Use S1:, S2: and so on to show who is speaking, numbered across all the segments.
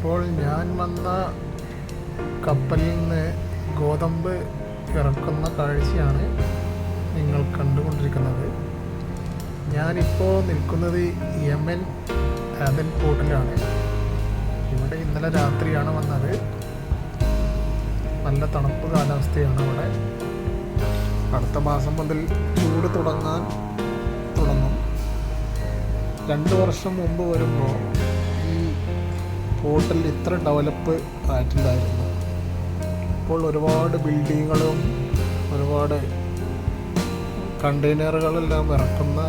S1: ഇപ്പോൾ ഞാൻ വന്ന കപ്പലിൽ നിന്ന് ഗോതമ്പ് ഇറക്കുന്ന കാഴ്ചയാണ് നിങ്ങൾ കണ്ടുകൊണ്ടിരിക്കുന്നത്. ഞാനിപ്പോൾ നിൽക്കുന്നത് യമൻ ആദൻ പോർട്ടിലാണ്. ഇവിടെ ഇന്നലെ രാത്രിയാണ് വന്നത്. നല്ല തണുപ്പ് കാലാവസ്ഥയാണ് ഇവിടെ. അടുത്ത മാസം മുതൽ ചൂട് തുടങ്ങും. 2 വർഷം മുമ്പ് വരുമ്പോൾ ഈ പോർട്ടിൽ ഇത്ര ഡെവലപ്പ് ആയിട്ടില്ലായിരുന്നു. ഇപ്പോൾ ഒരുപാട് ബിൽഡിങ്ങുകളും ഒരുപാട് കണ്ടെയ്നറുകളെല്ലാം ഇറക്കുന്ന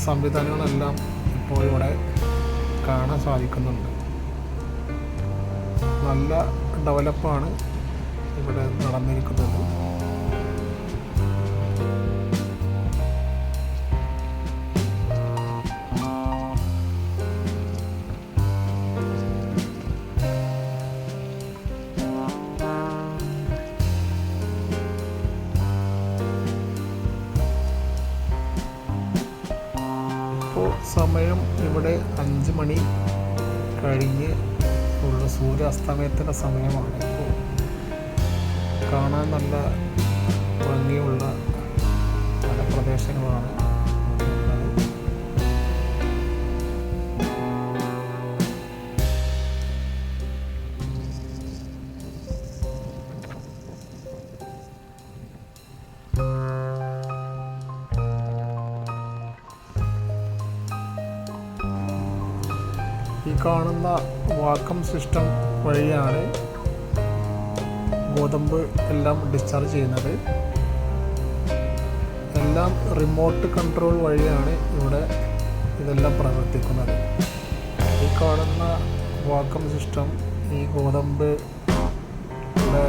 S1: സംവിധാനങ്ങളെല്ലാം ഇപ്പോൾ ഇവിടെ കാണാൻ സാധിക്കുന്നുണ്ട്. നല്ല ഡെവലപ്പാണ് ഇവിടെ നടന്നിരിക്കുന്നത്. ഇപ്പോൾ സമയം ഇവിടെ 5 മണി കഴിഞ്ഞ് ഉള്ള സൂര്യാസ്തമയത്തിൻ്റെ സമയമാണ്. ഇപ്പോൾ കാണാൻ നല്ല ഭംഗിയുള്ള പല പ്രദേശങ്ങളാണ്. ഈ കാണുന്ന വാക്വം സിസ്റ്റം വഴിയാണ് ഗോതമ്പ് എല്ലാം ഡിസ്ചാർജ് ചെയ്യുന്നത്. എല്ലാം റിമോട്ട് കൺട്രോൾ വഴിയാണ് ഇവിടെ ഇതെല്ലാം പ്രവർത്തിക്കുന്നത്. ഈ കാണുന്ന വാക്വം സിസ്റ്റം ഈ ഗോതമ്പ് ഇവിടെ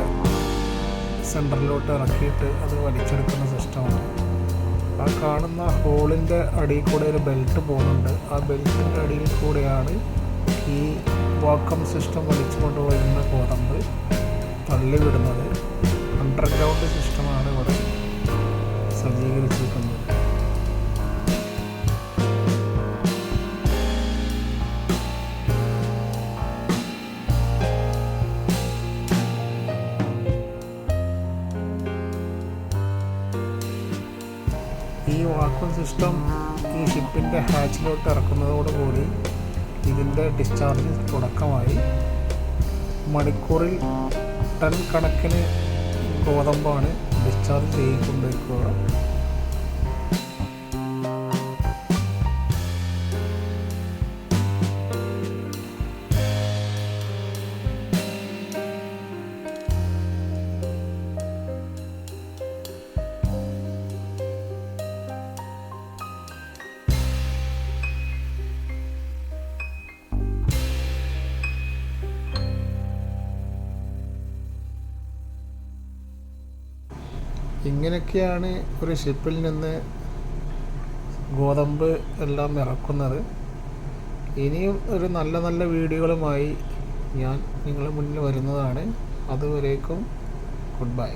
S1: സെൻറ്ററിലോട്ട് ഇറക്കിയിട്ട് അത് വലിച്ചെടുക്കുന്ന സിസ്റ്റമാണ്. ആ കാണുന്ന ഹോളിൻ്റെ അടിയിൽ കൂടെ ഒരു ബെൽറ്റ് പോകുന്നുണ്ട്. ആ ബെൽറ്റിൻ്റെ അടിയിൽ കൂടെയാണ് ഈ വാക്വം സിസ്റ്റം വലിച്ചു കൊണ്ടുവരുന്ന ഗോതമ്പ് തള്ളിവിടുന്നത്. അണ്ടർഗ്രൗണ്ട് സിസ്റ്റമാണ് ഇവിടെ സജ്ജീകരിച്ചിരിക്കുന്നത്. ഈ വാക്വം സിസ്റ്റം ഈ ഷിപ്പിൻ്റെ ഹാച്ചിലോട്ട് ഇറക്കുന്നതോടുകൂടി ഇതിൻ്റെ ഡിസ്ചാർജ് തുടക്കമായി. മണിക്കൂറിൽ ടൺ കണക്കിന് ഗോതമ്പാണ് ഡിസ്ചാർജ് ചെയ്തുകൊണ്ടിരിക്കുക. ഇങ്ങനെയൊക്കെയാണ് ഒരു ഷിപ്പിൽ നിന്ന് ഗോതമ്പ് എല്ലാം ഇറക്കുന്നത്. ഇനിയും ഒരു നല്ല നല്ല വീഡിയോകളുമായി ഞാൻ നിങ്ങളുടെ മുന്നിൽ വരുന്നതാണ്. അതുവരേക്കും ഗുഡ് ബൈ.